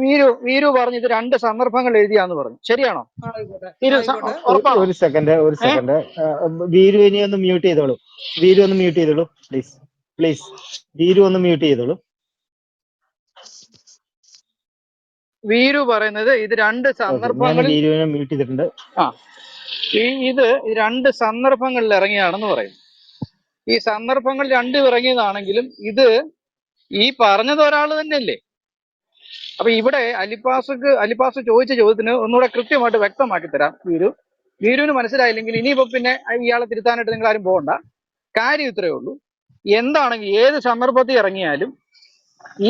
വീരു വീരു പറഞ്ഞു ഇത് രണ്ട് സന്ദർഭങ്ങൾ എഴുതിയാന്ന് പറഞ്ഞു. ശരിയാണോ? ആയിക്കോട്ടെ വീരു ആയിക്കോട്ടെ ഉറപ്പാണോ? ഒരു സെക്കൻഡ് ഏ വീരു ഇനി ഒന്ന് മ്യൂട്ട് ചെയ്തോളൂ. വീരു ഒന്ന് മ്യൂട്ട് ചെയ്തോളൂ പ്ലീസ്. പ്ലീസ് വീരു ഒന്ന് മ്യൂട്ട് ചെയ്തോളൂ. വീരു പറയുന്നത് ഇത് രണ്ട് ഓക്കെ, ഞാൻ സന്ദർഭങ്ങളിൽ വീരുവിനെ മ്യൂട്ട് ചെയ്തിട്ടുണ്ട്. ആ ഇത് രണ്ട് സന്ദർഭങ്ങളിൽ ഇറങ്ങിയാണെന്ന് പറയും. ഈ സന്ദർഭങ്ങൾ രണ്ടും ഇറങ്ങിയതാണെങ്കിലും ഇത് ഈ പറഞ്ഞത് ഒരാൾ തന്നെയല്ലേ. അപ്പൊ ഇവിടെ അലിപ്പാസ് ചോദിച്ച ചോദ്യത്തിന് ഒന്നുകൂടെ കൃത്യമായിട്ട് വ്യക്തമാക്കി തരാം. വീരുവിന് മനസ്സിലായില്ലെങ്കിൽ ഇനിയിപ്പോ പിന്നെ ഇയാളെ തിരുത്താനായിട്ട് നിങ്ങൾ ആരും പോകണ്ട. കാര്യം ഇത്രയേ ഉള്ളൂ. എന്താണെങ്കിൽ ഏത് സന്ദർഭത്തിൽ ഇറങ്ങിയാലും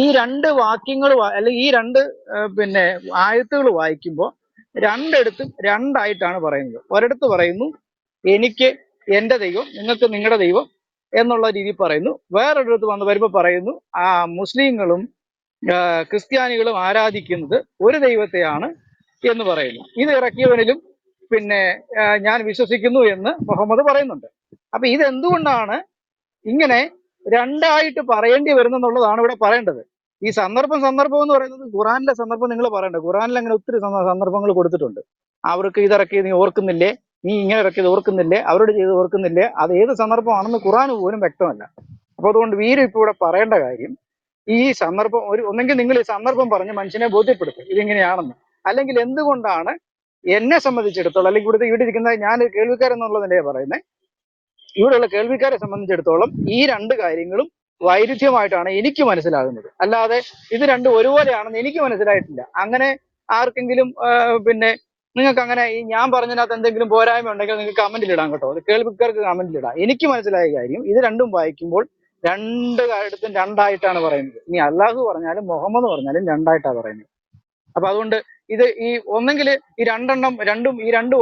ഈ രണ്ട് വാക്യങ്ങൾ അല്ലെങ്കിൽ ഈ രണ്ട് പിന്നെ ആയത്തുകൾ വായിക്കുമ്പോൾ രണ്ടിടത്തും രണ്ടായിട്ടാണ് പറയുന്നത്. ഒരിടത്ത് പറയുന്നു എനിക്ക് എന്റെ ദൈവം, നിങ്ങൾക്ക് നിങ്ങളുടെ ദൈവം എന്നുള്ള രീതിയിൽ പറയുന്നു. വേറൊരിടത്ത് വരുമ്പോൾ പറയുന്നു ആ മുസ്ലിങ്ങളും ക്രിസ്ത്യാനികളും ആരാധിക്കുന്നത് ഒരു ദൈവത്തെയാണ് എന്ന് പറയുന്നു. ഇത് ഇറക്കിയവനിലും പിന്നെ ഞാൻ വിശ്വസിക്കുന്നു എന്ന് മുഹമ്മദ് പറയുന്നുണ്ട്. അപ്പൊ ഇത് എന്തുകൊണ്ടാണ് ഇങ്ങനെ രണ്ടായിട്ട് പറയേണ്ടി വരുന്നെന്നുള്ളതാണ് ഇവിടെ പറയേണ്ടത്. ഈ സന്ദർഭം എന്ന് പറയുന്നത് ഖുറാനിലെ സന്ദർഭം നിങ്ങൾ പറയണ്ട. ഖുറാനിൽ അങ്ങനെ ഒത്തിരി സന്ദർഭങ്ങൾ കൊടുത്തിട്ടുണ്ട്. അവർക്ക് ഇതിറക്കി നീ ഓർക്കുന്നില്ലേ, നീ ഇങ്ങനെ ഇറക്കിയത് ഓർക്കുന്നില്ലേ, അവരോട് ചെയ്ത് ഓർക്കുന്നില്ലേ, അത് ഏത് സന്ദർഭമാണെന്ന് ഖുറാൻ പോലും വ്യക്തമല്ല. അപ്പൊ അതുകൊണ്ട് വീര് ഇപ്പൊ ഇവിടെ പറയേണ്ട കാര്യം ഈ സന്ദർഭം ഒന്നെങ്കിൽ നിങ്ങൾ ഈ സന്ദർഭം പറഞ്ഞ് മനുഷ്യനെ ബോധ്യപ്പെടുത്തും ഇതിങ്ങനെയാണെന്ന്. അല്ലെങ്കിൽ എന്തുകൊണ്ടാണ് എന്നെ സംബന്ധിച്ചിടത്തോളം, അല്ലെങ്കിൽ ഇവിടെ ഇരിക്കുന്ന ഞാൻ കേൾവിക്കാരെന്നുള്ള നിലയെ പറയുന്നത്, ഇവിടെയുള്ള കേൾവിക്കാരെ സംബന്ധിച്ചിടത്തോളം ഈ രണ്ട് കാര്യങ്ങളും വൈരുദ്ധ്യമായിട്ടാണ് എനിക്ക് മനസ്സിലാകുന്നത്. അല്ലാതെ ഇത് രണ്ടും ഒരുപോലെയാണെന്ന് എനിക്ക് മനസ്സിലായിട്ടില്ല. അങ്ങനെ ആർക്കെങ്കിലും പിന്നെ നിങ്ങൾക്ക് അങ്ങനെ ഈ ഞാൻ പറഞ്ഞതിനകത്ത് എന്തെങ്കിലും പോരായ്മ ഉണ്ടെങ്കിൽ നിങ്ങൾക്ക് കമന്റിൽ ഇടാം കേട്ടോ. അത് കേൾവിക്കാർക്ക് കമന്റിൽ ഇടാം. എനിക്ക് മനസ്സിലായ കാര്യം ഇത് രണ്ടും വായിക്കുമ്പോൾ രണ്ട് കാര്യത്തും രണ്ടായിട്ടാണ് പറയുന്നത്. ഇനി അള്ളാഹു പറഞ്ഞാലും മുഹമ്മദ് പറഞ്ഞാലും രണ്ടായിട്ടാണ് പറയുന്നത്. അപ്പൊ അതുകൊണ്ട് ഇത് ഈ ഒന്നെങ്കിൽ ഈ രണ്ടും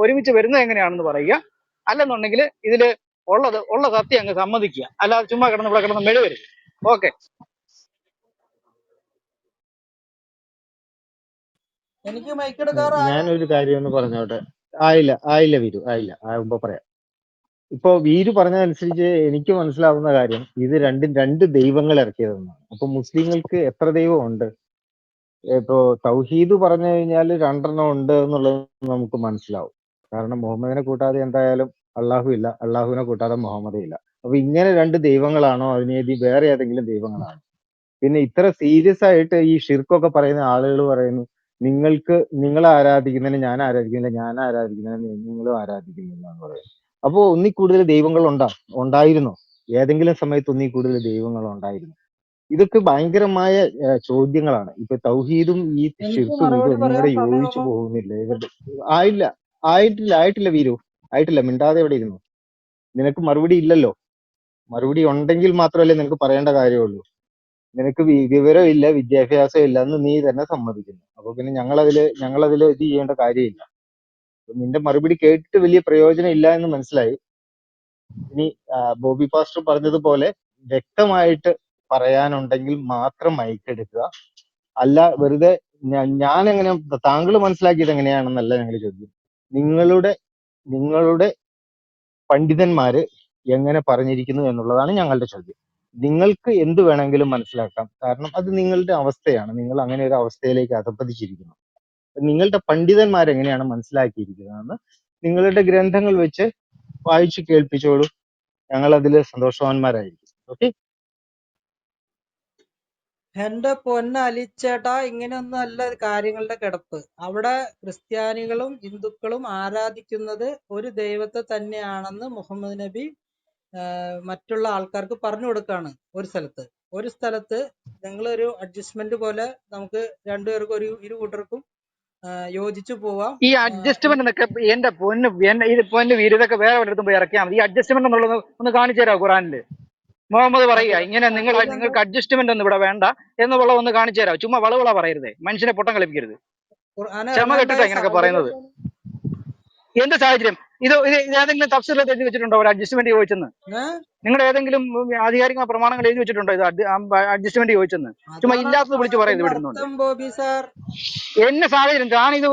ഒരുമിച്ച് വരുന്നത് എങ്ങനെയാണെന്ന് പറയുക, അല്ലെന്നുണ്ടെങ്കിൽ ഇതില് ഉള്ള സത്യം അങ്ങ് സമ്മതിക്കുക. അല്ലാതെ ചുമ്മാ ഇവിടെ കിടന്ന് മെഴുവരുത്. ഓക്കെ. എനിക്ക് മൈക്കെടുക്കാറായോ? ഞാനൊരു കാര്യം ഒന്ന് പറഞ്ഞോട്ടെ. ആയില്ല വീരു, ആയില്ല. ആകുമ്പോ പറയാം. ഇപ്പൊ വീരു പറഞ്ഞതനുസരിച്ച് എനിക്ക് മനസ്സിലാവുന്ന കാര്യം ഇത് രണ്ട് ദൈവങ്ങൾ ഇറക്കിയതെന്നാണ്. അപ്പൊ മുസ്ലിങ്ങൾക്ക് എത്ര ദൈവം ഉണ്ട്? ഇപ്പോ തൗഹീദ് പറഞ്ഞു കഴിഞ്ഞാൽ രണ്ടെണ്ണം ഉണ്ട് എന്നുള്ളത് നമുക്ക് മനസ്സിലാവും. കാരണം മുഹമ്മദിനെ കൂട്ടാതെ എന്തായാലും അള്ളാഹു ഇല്ല, അള്ളാഹുവിനെ കൂട്ടാതെ മുഹമ്മദ് ഇല്ല. അപ്പൊ ഇങ്ങനെ രണ്ട് ദൈവങ്ങളാണോ, അതിനേതി വേറെ ഏതെങ്കിലും ദൈവങ്ങളാണോ? പിന്നെ ഇത്ര സീരിയസ് ആയിട്ട് ഈ ഷിർക്കൊക്കെ പറയുന്ന ആളുകൾ പറയുന്നു നിങ്ങൾ ആരാധിക്കുന്നതിന് ഞാൻ ആരാധിക്കുന്നില്ല, ഞാൻ ആരാധിക്കുന്നതിന് നിങ്ങളും ആരാധിക്കുന്നില്ല എന്ന് പറയുന്നു. അപ്പോ ഒന്നിൽ കൂടുതൽ ദൈവങ്ങൾ ഉണ്ടായിരുന്നോ? ഏതെങ്കിലും സമയത്ത് ഒന്നിൽ കൂടുതൽ ദൈവങ്ങൾ ഉണ്ടായിരുന്നു? ഇതൊക്കെ ഭയങ്കരമായ ചോദ്യങ്ങളാണ്. ഇപ്പൊ തൗഹീദും ഈ എനിക്ക് ഷിർക്കും മറുപടി ഇതൊന്നും പറയാൻ കൂടെ യോജിച്ചു സമയമാകും. പോകുന്നില്ല ഇവരുടെ. ആയില്ല ആയിട്ടില്ല വീരു, ആയിട്ടില്ല. മിണ്ടാതെ എവിടെ ഇരുന്നു. നിനക്ക് മറുപടി ഇല്ലല്ലോ. മറുപടി ഉണ്ടെങ്കിൽ മാത്രമല്ലേ നിനക്ക് പറയേണ്ട കാര്യമുള്ളൂ. നിനക്ക് വിവരം ഇല്ല, വിദ്യാഭ്യാസം ഇല്ല എന്ന് നീ തന്നെ സമ്മതിക്കുന്നു. അപ്പൊ പിന്നെ ഞങ്ങളതില് ഇത് ചെയ്യേണ്ട കാര്യമില്ല. നിന്റെ മറുപടി കേട്ടിട്ട് വലിയ പ്രയോജനം ഇല്ല എന്ന് മനസ്സിലായി. ഇനി ബോബി പാസ്റ്റർ പറഞ്ഞതുപോലെ വ്യക്തമായിട്ട് പറയാനുണ്ടെങ്കിൽ മാത്രം മൈക്കെടുക്കുക. അല്ല വെറുതെ ഞാൻ എങ്ങനെ, താങ്കൾ മനസ്സിലാക്കിയത് എങ്ങനെയാണെന്നല്ല ഞങ്ങൾ ചോദിക്കും. നിങ്ങളുടെ പണ്ഡിതന്മാര് എങ്ങനെ പറഞ്ഞിരിക്കുന്നു എന്നുള്ളതാണ് ഞങ്ങളുടെ ചോദ്യം. നിങ്ങൾക്ക് എന്ത് വേണമെങ്കിലും മനസ്സിലാക്കാം, കാരണം അത് നിങ്ങളുടെ അവസ്ഥയാണ്. നിങ്ങൾ അങ്ങനെ ഒരു അവസ്ഥയിലേക്ക് അധപ്പതിച്ചിരിക്കുന്നു. നിങ്ങളുടെ പണ്ഡിതന്മാർ എങ്ങനെയാണ് മനസ്സിലാക്കിയിരിക്കുന്നതെന്ന് നിങ്ങളുടെ ഗ്രന്ഥങ്ങൾ വെച്ച് വായിച്ചു കേൾപ്പിച്ചോളൂ. ഞങ്ങൾ അതിൽ സന്തോഷവാന്മാരായിരിക്കും. ഓക്കെ. എന്റെ പൊന്ന അലിച്ചേട്ടാ, ഇങ്ങനെയൊന്നും അല്ല കാര്യങ്ങളുടെ കിടപ്പ്. അവിടെ ക്രിസ്ത്യാനികളും ഹിന്ദുക്കളും ആരാധിക്കുന്നത് ഒരു ദൈവത്തെ തന്നെയാണെന്ന് മുഹമ്മദ് നബി മറ്റുള്ള ആൾക്കാർക്ക് പറഞ്ഞു കൊടുക്കാണ്. ഒരു സ്ഥലത്ത് ഞങ്ങളൊരു അഡ്ജസ്റ്റ്മെന്റ് പോലെ നമുക്ക് രണ്ടുപേർക്കും ഇരു കൂട്ടർക്കും യോജിച്ചു പോവാം. ഈ അഡ്ജസ്റ്റ്മെന്റ് എന്നൊക്കെ എന്റെ പൊന്ന് വീര് ഇതൊക്കെ വേറെ വല്ലയിടത്തും പോയി ഇറക്കിയാൽ മതി. ഈ അഡ്ജസ്റ്റ്മെന്റ് എന്നുള്ളത് ഒന്ന് കാണിച്ചു തരാമോ ഖുറാനില്? മുഹമ്മദ് പറയുക ഇങ്ങനെ നിങ്ങൾക്ക് അഡ്ജസ്റ്റ്മെന്റ് ഒന്നും ഇവിടെ വേണ്ട എന്നുള്ളത് ഒന്ന് കാണിച്ചു തരാം. ചുമ്മാ വളവുള പറയരുതേ, മനുഷ്യനെ പൊട്ടം കളിപ്പിക്കരുത്. ക്ഷമ കെട്ടിട്ടാ ഇങ്ങനൊക്കെ പറയുന്നത്. എന്ത് സാഹചര്യം? ഇത് ഏതെങ്കിലും തഫ്സീറിൽ എഴുതി വെച്ചിട്ടുണ്ടോ ഒരു അഡ്ജസ്റ്റ്മെന്റ് ചോദിച്ചെന്ന്? നിങ്ങൾ ഏതെങ്കിലും ആധികാരിക പ്രമാണങ്ങൾ എഴുതി വെച്ചിട്ടുണ്ടോ ഇത് അഡ്ജസ്റ്റ്മെന്റ് ചോദിച്ചെന്ന്? ചുമ്മാ ഇല്ലാത്തത് വിളിച്ച് പറയുന്നത് വിടുന്നുണ്ട്. എന്നെ സാഹചര്യം ഞാനിത്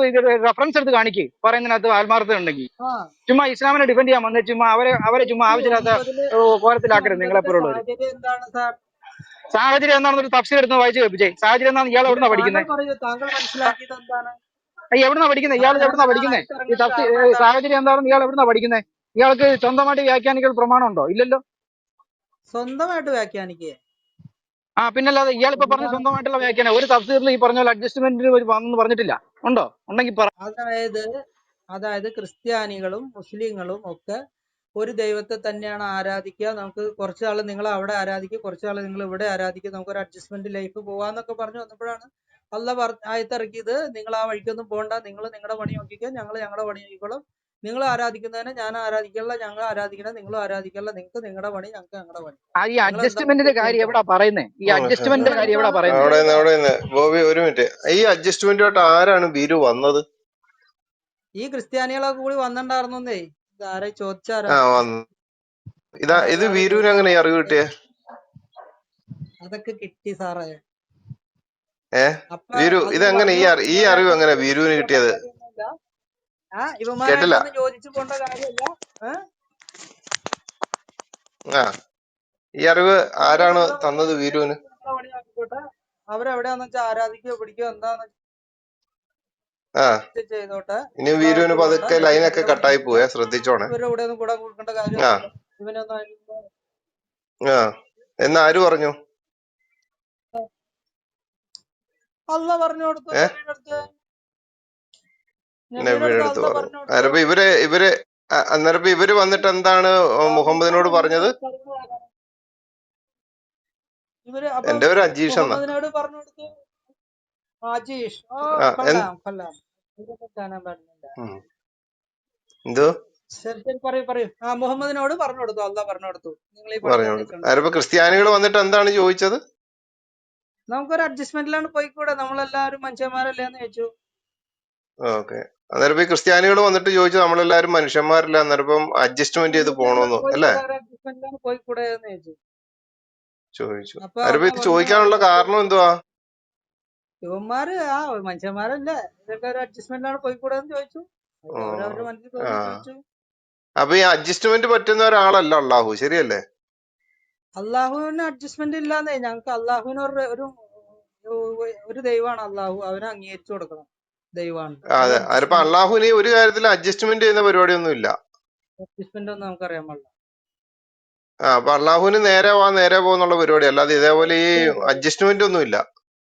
റെഫറൻസ് എടുത്ത് കാണിക്ക് പറയുന്നതിനകത്ത് ആത്മാർത്ഥത ഉണ്ടെങ്കിൽ. ചുമ്മാ ഇസ്ലാമിനെ ഡിഫെൻഡ് ചെയ്യാൻ വന്നേ ചുമ്മാ അവരെ ചുമ്മാ ആവശ്യമില്ലാത്ത കോലത്തിലാക്കരുത് നിങ്ങളെപ്പോലുള്ളവർ. സാഹചര്യം എന്താണെന്ന് ഒരു തഫ്സീർ എടുത്ത് വായിച്ച് കേൾപ്പിച്ചേ. സാഹചര്യം എന്താണ്? ഇയാൾ ഇല്ല, എവിടുന്നാ താങ്കൾ പഠിക്കുന്നത്? പറയൂ, താങ്കൾ മനസ്സിലാക്കിയത് എന്താണ്? എവിടുന്നാ പഠിക്കുന്നത്? ഇയാൾ താങ്കൾ എവിടുന്നാ അങ്ങനെ പഠിക്കുന്നത്? ഈ ആയത്തിറങ്ങാൻ തഫ്സീർ കാരണം എന്താണ്? സാഹചര്യം എന്താണെന്ന് ഇയാൾ എവിടുന്നാ പഠിക്കുന്നത്? ഇയാൾക്ക് സ്വന്തമായിട്ട് വ്യാഖ്യാനിക്കൽ പ്രമാണം ഉണ്ടോ? ഇല്ലല്ലോ. സ്വന്തമായിട്ട് വ്യാഖ്യാനിക്കേ? പിന്നല്ലാതെ ഇയാൾ ഇപ്പൊ പറഞ്ഞ എന്താണ്? സ്വന്തമായിട്ടുള്ള വ്യാഖ്യാനം ഒരു തഫ്സീറിൽ ഈ പറഞ്ഞ പോലെ അഡ്ജസ്റ്റ്മെന്റിന് വന്നെന്ന് പറഞ്ഞിട്ടില്ല. ഉണ്ടോ? ഉണ്ടെങ്കിൽ പറ. അതായത് അതായത് ക്രിസ്ത്യാനികളും മുസ്ലിങ്ങളും ഒക്കെ ഒരു ദൈവത്തെ തന്നെയാണ് ആരാധിക്കുക. നമുക്ക് കുറച്ച് ആള് നിങ്ങൾ അവിടെ ആരാധിക്കുക, കുറച്ച് ആള് നിങ്ങൾ ഇവിടെ ആരാധിക്കുക, നമുക്കൊരു അഡ്ജസ്റ്റ്മെന്റ് ലൈഫ് പോവാന്നൊക്കെ പറഞ്ഞു വന്നപ്പോഴാണ് ആയത്തിറക്കിയത്. നിങ്ങൾ ആ വഴിക്കൊന്നും പോകണ്ട, നിങ്ങൾ നിങ്ങളുടെ പണി നോക്കിക്കോ, ഞങ്ങൾ ഞങ്ങളുടെ പണി നോക്കിക്കോളും. നിങ്ങൾ ആരാധിക്കുന്നതിനെ ഞാൻ ആരാധിക്കല്ല, ഞങ്ങൾ ആരാധിക്കണേ നിങ്ങളും ആരാധിക്കല്ല, നിങ്ങൾക്ക് നിങ്ങളുടെ പണി, ഞങ്ങൾക്ക് ഞങ്ങളുടെ പണി. ഈ നിങ്ങൾ എന്താ അഡ്ജസ്റ്റ്മെന്റിന്റെ കാര്യം ചോദിച്ചോ? എവിടാ പറയുന്നേ? ഈ അഡ്ജസ്റ്റ്മെന്റിന്റെ നിങ്ങൾ കാര്യം എവിടാ എന്താണ് പറയുന്നേ? അവിടെ ചോദിച്ചത്? അവിടെ നിന്ന് ബോബി ഒരു മിനിറ്റ്. ഈ അഡ്ജസ്റ്റ്മെന്റുമായിട്ട് ആരാണ് ബീരു വന്നത്? ഈ ക്രിസ്ത്യാനികളൊക്കെ കൂടി വന്നിട്ടുണ്ടായിരുന്നേ. ഇത് ആരെ ചോദിച്ചാരോ? വന്നു. ഇത് ആരെ വീരുവിന് ചോദിച്ചാരോ? എങ്ങനെ ഈ അറിവ് കിട്ടിയേ? അതൊക്കെ കിട്ടി സാറേ. അപ്പൊ വീരു അല്ല ഇതെങ്ങനെ പറഞ്ഞു ഈ കൊടുക്കുന്നവരെ അറിവ് അടുത്തൊന്നും എങ്ങനെ ചോദിച്ചു വീരുവിന് പോണ്ട കിട്ടിയത്? കാര്യമൊന്നുമില്ല. കേട്ടില്ല. ഇവന്മാരായിട്ടൊന്നും ചോദിച്ചു പോണ്ട കാര്യമല്ല. ആ ഈ അറിവ് നിങ്ങൾ ആരാണ് നിങ്ങളുടെ പണി തന്നത് നോക്കിക്കോ, വീരുവിന്? ഞങ്ങൾ ഞങ്ങളുടെ പണി നോക്കിക്കോട്ടെ. അവരെവിടെയാന്ന് വെച്ചാൽ ആരാധിക്കോ പിടിക്കോ എന്താന്ന് ആ ചെയ്തോട്ടെ. ഇനി നിങ്ങൾ വീരുവിന് അകത്ത് പോകണ്ട, പതുക്കെ നിങ്ങൾ ലൈനൊക്കെ നിങ്ങളുടെ പണി കട്ടായി നോക്കിക്കോ. പോവേ, ശ്രദ്ധിച്ചോണേ. ഇവരുടെ കൂടെ ഒന്നും കൂടെ കൊടുക്കേണ്ട ആ കാര്യമൊന്നുമില്ല. ഇവനൊന്നും ആ എന്ന് ആര് പറഞ്ഞു? അല്ല പറഞ്ഞു കൊടുത്തു ഏ നബിയുടെ അടുത്ത്. നബിയുടെ നബിയുടെ അടുത്ത് അടുത്ത് അല്ല പറഞ്ഞു. പറഞ്ഞു കൊടുത്തു. അന്നേരപ്പോ അന്നേരപ്പോ ഇവര് വന്നിട്ട് എന്താണ് മുഹമ്മദിനോട് പറഞ്ഞത്? ഇവര് അപ്പൊ എന്റെ പേര് അജീഷ് എന്നാ. മുഹമ്മദിനോട് പറഞ്ഞു കൊടുത്തു. അജീഷ്. ആ കൊള്ളാം കൊള്ളാം. ഇതൊക്കെ കാണാൻ പാടില്ല. ഉം. എന്തോ ശരി ശരി പറയൂ പറയൂ. മുഹമ്മദിനോട് പറഞ്ഞു കൊടുത്തു, അല്ല പറഞ്ഞു കൊടുത്തു, നിങ്ങൾ ഈ പറഞ്ഞു പണിക്ക് കൊടുത്തു. നിൽക്കണ്ട. അന്നേരപ്പോ ക്രിസ്ത്യാനികൾ വന്നിട്ട് എന്താണ് ചോദിച്ചത്? നമുക്കൊരു അഡ്ജസ്റ്റ്മെന്റിലാണ് പോയിക്കൂടെ, നമ്മളെല്ലാവരും മനുഷ്യന്മാരല്ലേ എന്ന് ചോദിച്ചു. ഓക്കെ. അന്നേരം ഈ ക്രിസ്ത്യാനികൾ വന്നിട്ട് ചോദിച്ചു നമ്മളെല്ലാരും മനുഷ്യന്മാരല്ല, അന്നേരം അഡ്ജസ്റ്റ്മെന്റ് ചെയ്ത് പോണോന്ന് അല്ലേ പോയിക്കൂടെ, ഒരു അഡ്ജസ്റ്റ്മെന്റിലാണ് പോയിക്കൂടെ എന്ന് ചോദിച്ചു. ചോദിച്ചു. അപ്പൊ അന്നേരം അല്ല ഇത് പറഞ്ഞു ചോദിക്കാനുള്ള കാരണം എന്തുവാ? ഇവന്മാര് മനുഷ്യന്മാരല്ലേ, ഇതൊക്കെ ഒരു അഡ്ജസ്റ്റ്മെന്റിലാണ് പോയിക്കൂടെ എന്ന് ചോദിച്ചു. ഓ അവരവരുടെ മനസ്സിൽ ആ തോന്നി ചോദിച്ചു. അപ്പൊ ഈ അഡ്ജസ്റ്റ്മെന്റ് പറ്റുന്ന ഒരാളല്ല അള്ളാഹു, ശരിയല്ലേ? അള്ളാഹുവിന് അഡ്ജസ്റ്റ്മെന്റ് ഇല്ലാന്നേ. ഞങ്ങൾക്ക് അള്ളാഹുവിന് ഒരു ഒരു ദൈവമാണ് അള്ളാഹു, അവനെ അംഗീകരിച്ചു കൊടുക്കണം. ദൈവമാണ്, അതിൽ അതെ. അതിപ്പോ അഡ്ജസ്റ്റ്മെന്റ് അള്ളാഹുവിന് ഒരു കാര്യത്തിൽ അഡ്ജസ്റ്റ്മെന്റ് ചെയ്യുന്ന പരിപാടിയൊന്നും ഇല്ല. അഡ്ജസ്റ്റ്മെന്റ് ഒന്നും നമുക്കറിയാൻ പാടില്ല. അപ്പൊ അള്ളാഹുവിന് നേരെ പോകുന്നുള്ള പരിപാടി, അല്ലാതെ ഇതേപോലെ ഈ അഡ്ജസ്റ്റ്മെന്റ് ഒന്നും ഇല്ല.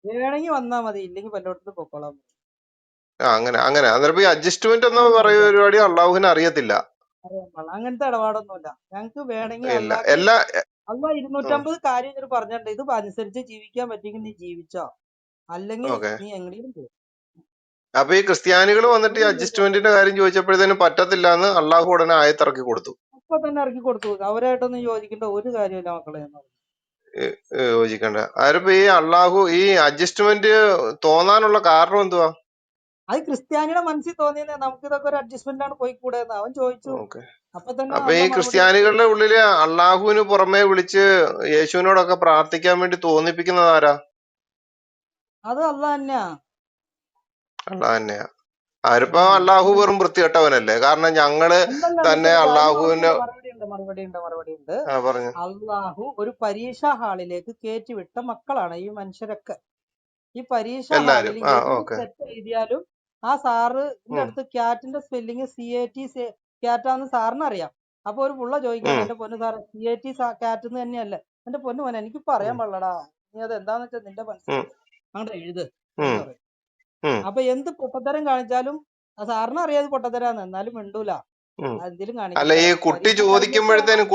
വേണമെങ്കിൽ വന്നാ മതി, ഇല്ലെങ്കിൽ പല്ലോടത്ത് പൊക്കോളാം. അങ്ങനെ അന്നേരം ഈ അഡ്ജസ്റ്റ്മെന്റ് എന്ന അങ്ങനെ പറയുന്ന ആയിക്കോട്ടെ, പരിപാടി അള്ളാഹുവിന് അറിയത്തില്ല. അറിയാൻ പാടില്ല. അങ്ങനത്തെ ഇടപാടൊന്നുമില്ല ഞങ്ങക്ക്. വേണമെങ്കിൽ ഇല്ല. അള്ളാഹ്ക്ക് എല്ലാ അള്ളാഹ് 250 കാര്യം ഇതിൽ പറഞ്ഞിട്ടുണ്ട്. ഇത് അനുസരിച്ച് ജീവിക്കാൻ പറ്റിയെങ്കിൽ നീ ജീവിച്ചോ, അല്ലെങ്കിൽ ഓക്കെ. നീ എങ്ങനെയും പോകും. അപ്പൊ ഈ ക്രിസ്ത്യാനികൾ വന്നിട്ട് ഈ അഡ്ജസ്റ്റ്മെന്റിന്റെ കാര്യം ചോദിച്ചപ്പോഴത്തേനും പറ്റത്തില്ല എന്ന് അള്ളാഹു ഉടനെ ആയത്തിറക്കി കൊടുത്തു. അപ്പൊ തന്നെ ഇറക്കി കൊടുത്തു. അവരായിട്ടൊന്നും യോജിക്കേണ്ട ഒരു കാര്യമില്ല മക്കളെ എന്ന് പറഞ്ഞു. യോജിക്കണ്ട. അതിപ്പോ ഈ അള്ളാഹു ഈ അഡ്ജസ്റ്റ്മെന്റ് തോന്നാനുള്ള കാരണം എന്തുവാ? അത് ക്രിസ്ത്യാനിയുടെ മനസ്സിൽ തോന്നിയത് നമുക്ക് ഇതൊക്കെ ഒരു അഡ്ജസ്റ്റ്മെന്റ് ആണ് പോയിക്കൂടെ എന്ന് അവൻ ചോദിച്ചു. ഓക്കെ. അപ്പൊ തന്നെ അപ്പൊ ഈ അള്ള മറുപടി കൊടുത്തു. ക്രിസ്ത്യാനികളുടെ ഉള്ളില് അള്ളാഹുവിന് പുറമെ വിളിച്ച് യേശുവിനോടൊക്കെ പ്രാർത്ഥിക്കാൻ വേണ്ടി തോന്നിപ്പിക്കുന്നത് ആരാ? അത് അള്ള തന്നെയാ. അള്ളാഹ് തന്നെയാ. ആരിപ്പോ അള്ളാഹു അല്ല വെറും വൃത്തികെട്ടവനല്ലേ? കാരണം ഞങ്ങള് തന്നെ അതിന് അള്ളാഹുവിന് മറുപടി ഉണ്ട്. പറഞ്ഞു. അള്ളാഹു ഒരു പരീക്ഷാ ഹാളിലേക്ക് കയറ്റിവിട്ട മക്കളാണ് ഈ മനുഷ്യരൊക്കെ. ഈ പരീക്ഷാ ഹാളിൽ എല്ലാരും എന്ത് ഓക്കെ. തെറ്റ് എഴുതിയാലും ആ സാറിന്റെ അടുത്ത് ക്യാറ്റിന്റെ സ്പെല്ലിങ് CAT ക്യാറ്റാന്ന് സാറിന് അറിയാം. അപ്പൊ ഒരു പുള്ള ചോദിക്കുകയാണ്, എന്റെ പൊന്നു സാറ് CAT ക്യാറ്റ് എന്ന് തന്നെയല്ലേ? എന്റെ പൊന്നു മോനെ എനിക്കിപ്പോ അറിയാൻ പാടില്ലടാ, നീ അത് എന്താന്ന് വെച്ചാൽ നിന്റെ മനസ്സിൽ അങ്ങോട്ട് എഴുത് എന്ന് പറയും. അപ്പൊ എന്ത് പൊട്ടത്തരം കാണിച്ചാലും ആ സാറിന് അറിയാതെ പൊട്ടത്തരാന്ന്, എന്നാലും മിണ്ടൂല. എന്തെങ്കിലും അല്ല, കാണിക്കട്ടെ, ഈ കുട്ടി പരീക്ഷ കഴിഞ്ഞിട്ട് വേണം. ചോദിച്ചപ്പോഴത്തേനും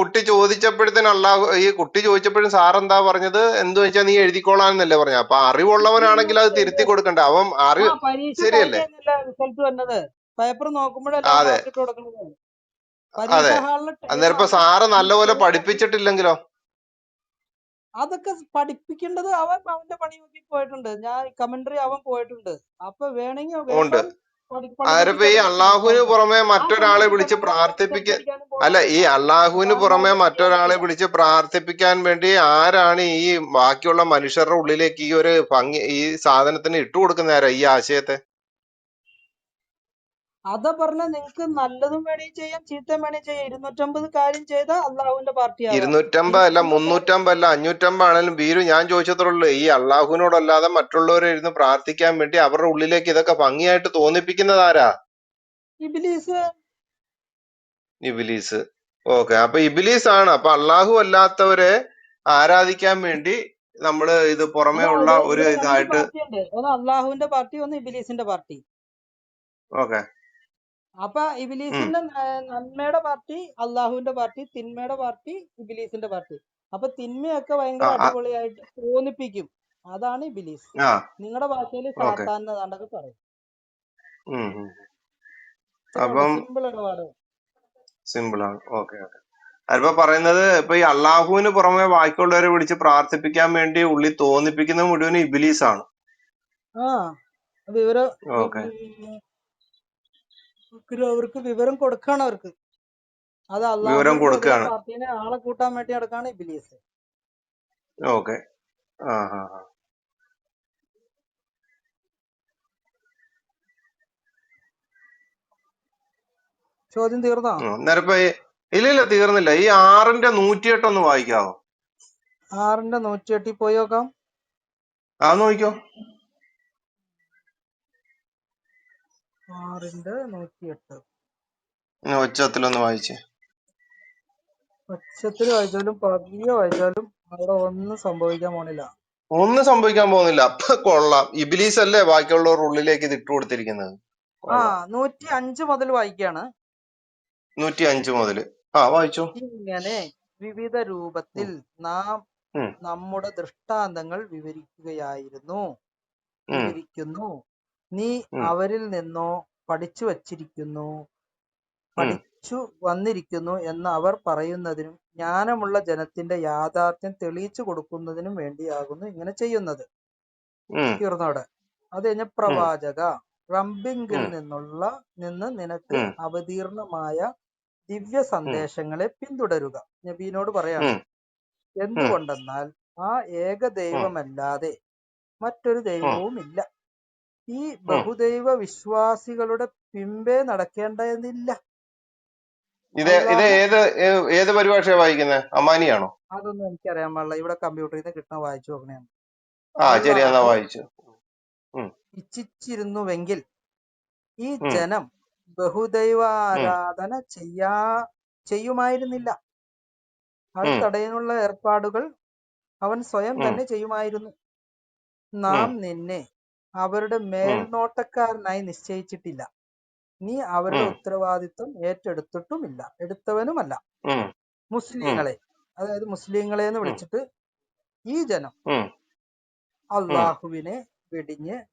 കുട്ടി ചോദിച്ചപ്പോഴും സാറെന്താ പറഞ്ഞത്? എന്ത് വെച്ചാൽ നീ എഴുതിക്കോളാന്നല്ലേ പറഞ്ഞ. അപ്പൊ അറിവുള്ളവനാണെങ്കിൽ അത് തിരുത്തി കൊടുക്കണ്ടേ? അവൻ പരീക്ഷ കഴിഞ്ഞ് ശരിയല്ലേ? കഴിഞ്ഞല്ല റിസൾട്ട് വന്നത്. പേപ്പർ നോക്കുമ്പോഴല്ലേ അതെ മാർക്ക് ഇട്ട് കൊടുക്കുന്നത്. പരീക്ഷാ അതെ. ഹാളിൽ അന്നേരം ഇപ്പൊ സാറ് നല്ലപോലെ പഠിപ്പിച്ചിട്ടില്ലെങ്കിലോ? അതൊക്കെ പഠിപ്പിക്കേണ്ടത് അവൻ അവന്റെ പണി നോക്കി പോയിട്ടുണ്ട്. ഞാൻ കമന്ററി അവൻ പോയിട്ടുണ്ട്. അപ്പൊ വേണമെങ്കിൽ ഉണ്ട്. വേണ്ടവൻ ആരപ്പോ ഈ പഠിപ്പിച്ചെടുക്കട്ടെ. അള്ളാഹുവിന് പുറമെ ആ മറ്റൊരാളെ സമയത്ത് വിളിച്ച് തന്നെ റിസൾട്ട് പ്രാർത്ഥിപ്പിക്കാൻ അടിക്കാനും അല്ല, ഈ പോകാറില്ല. അള്ളാഹുവിന് പുറമെ സാറിനത് മറ്റൊരാളെ അറിയത്തില്ല. വിളിച്ച് പ്രാർത്ഥിപ്പിക്കാൻ വേണ്ടി ആരാണ് ഈ ബാക്കിയുള്ള മനുഷ്യരുടെ ഉള്ളിലേക്ക് ഈ ഒരു ഈ സാധനത്തിന് ഇട്ടുകൊടുക്കുന്ന ആരാ ഈ ആശയത്തെ? അതാ പറഞ്ഞ നിങ്ങക്ക് നല്ലതും വേണമെങ്കിൽ ചെയ്യാം ചീത്തയും വേണമെങ്കിൽ ചെയ്യാം. 250 കാര്യം ചെയ്താൽ അള്ളാഹുവിന്റെ പാർട്ടി ആകാം. 250 അല്ല 250 കാര്യം 350 അല്ല 550 ആണെങ്കിലും വീരു ഞാൻ ചോദിച്ചത്രേ ഈ അള്ളാഹുവിനോടല്ലാതെ മറ്റുള്ളവരെ ഇരുന്ന് പ്രാർത്ഥിക്കാൻ വേണ്ടി അവരുടെ ഉള്ളിലേക്ക് ഇതൊക്കെ ഭംഗിയായിട്ട് തോന്നിപ്പിക്കുന്നത് ആരാ? ഇബ്ലീസ്. ഇബിലീസ്. ഓക്കെ, അപ്പൊ ഇബിലീസ് ആണ്. അപ്പൊ അള്ളാഹു അല്ലാത്തവരെ ആരാധിക്കാൻ വേണ്ടി നമ്മള് ഇത് പുറമേ ഉള്ള അതായത് ഒരു ഇവിടെ രണ്ട് ഇതായിട്ട്. പാർട്ടി ഉണ്ട്, ഒന്ന് അള്ളാഹുവിന്റെ പാർട്ടി, ഒന്ന് ഇബ്ലീസിന്റെ പാർട്ടി. ഓക്കെ. അപ്പൊ ഇബ്ലീസിന്റെ നന്മയുടെ പാർട്ടി അള്ളാഹുവിന്റെ പാർട്ടി, തിന്മയുടെ പാർട്ടി ഇബ്ലീസിന്റെ പാർട്ടി. അപ്പൊ തിന്മയൊക്കെ ഭയങ്കര അടിപൊളിയായിട്ട് തോന്നിപ്പിക്കും, അതാണ് ഇബ്ലീസ്. ആ നിങ്ങളുടെ ഭാഷയിൽ ഓക്കെ. സാത്താൻ എന്നാണ്ടൊക്കെ പറയും. അപ്പം സിമ്പിൾ ഇടപാട്. സിമ്പിൾ ആണ്. Okay okay. അതിപ്പോ പറയുന്നത് ഇപ്പൊ ഈ അള്ളാഹുവിന് പുറമെ ബാക്കിയുള്ളവരെ വിളിച്ച് പ്രാർത്ഥിപ്പിക്കാൻ വേണ്ടി ഉള്ളിൽ തോന്നിപ്പിക്കുന്നത് മുഴുവൻ ഇബിലീസ് ആണ്. ആ വിവരം ഓക്കെ. അവർക്ക് വിവരം കൊടുക്കാണ് അവർക്ക്. അത് വിവരം അള്ളാഹുവിന്റെ ഏതോ കൊടുക്കുകയാണ്. പാർട്ടീനെ ആളെ കൂട്ടാൻ വേണ്ടി നടക്കാണ് ഇബ്ലീസ്. ഓക്കെ. ആ ആ ആ. ചോദ്യം തീർന്നോ? അന്നേരം ഇപ്പൊ ഇല്ല തീർന്നില്ല. ഈ 6ന്റെ 108 ഒന്ന് വായിക്കാവോ? 6ന്റെ 108 പോയി നോക്കാം. ആ നോക്കിക്കോ. 6ന്റെ 108 ഒച്ചത്തിലൊന്ന് വായിച്ചേ. ഒച്ചത്തിൽ വായിച്ചാലും പതിയെ വായിച്ചാലും അവിടെ ഒന്നും സംഭവിക്കാൻ പോണില്ല. ഒന്നും സംഭവിക്കാൻ പോകുന്നില്ല. അപ്പൊ കൊള്ളാം. ഇബിലീസ് അല്ലേ ബാക്കിയുള്ളവരുടെ ഉള്ളിലേക്ക് ഇത് ഇട്ട് കൊടുത്തിരിക്കുന്നത്. ആ കൊള്ളാം. 105 മുതൽ വായിക്കാണ്. 105 മുതല് വായിച്ചു. ഇങ്ങനെ വിവിധ രൂപത്തിൽ നാം നമ്മുടെ ദൃഷ്ടാന്തങ്ങൾ വിവരിക്കുന്നു. നീ അവരിൽ നിന്നോ പഠിച്ചു വന്നിരിക്കുന്നു എന്ന് അവർ പറയുന്നതിനും ജ്ഞാനമുള്ള ജനത്തിന്റെ യാഥാർത്ഥ്യം തെളിയിച്ചു കൊടുക്കുന്നതിനും വേണ്ടിയാകുന്നു ഇങ്ങനെ ചെയ്യുന്നത്. തീർന്നോടെ. അത് കഴിഞ്ഞ പ്രവാചക, റബ്ബിങ്കിൽ നിന്ന് നിനക്ക് അവതീർണമായ ദിവ്യ സന്ദേശങ്ങളെ പിന്തുടരുക. നബീനോട് പറയാണ്. എന്തുകൊണ്ടെന്നാൽ ആ ഏക ദൈവമല്ലാതെ മറ്റൊരു ദൈവവും ഇല്ല. ഈ ബഹുദൈവ വിശ്വാസികളുടെ പിമ്പേ നടക്കേണ്ടതില്ല. ഇത് ഏത് പരിഭാഷയാ വായിക്കുന്നത്? അമാനിയാണോ? അതൊന്നും എനിക്കറിയാൻ പാടില്ല. ഇവിടെ കമ്പ്യൂട്ടറിൽ നിന്ന് കിട്ടുന്ന വായിച്ചു നോക്കണേ. ശരി, എന്നാ വായിച്ചു. ഇച്ഛിച്ചിരുന്നുവെങ്കിൽ ഈ ജനം ബഹുദൈവാരാധന ചെയ്യുമായിരുന്നില്ല. അത് തടയാനുള്ള ഏർപ്പാടുകൾ അവൻ സ്വയം തന്നെ ചെയ്യുമായിരുന്നു. നാം നിന്നെ അവരുടെ മേൽനോട്ടക്കാരനായി നിശ്ചയിച്ചിട്ടില്ല. നീ അവരുടെ ഉത്തരവാദിത്വം എടുത്തവനുമല്ല. മുസ്ലിങ്ങളെ, അതായത് മുസ്ലിങ്ങളെ എന്ന് വിളിച്ചിട്ട് ഈ ജനം അള്ളാഹുവിനെ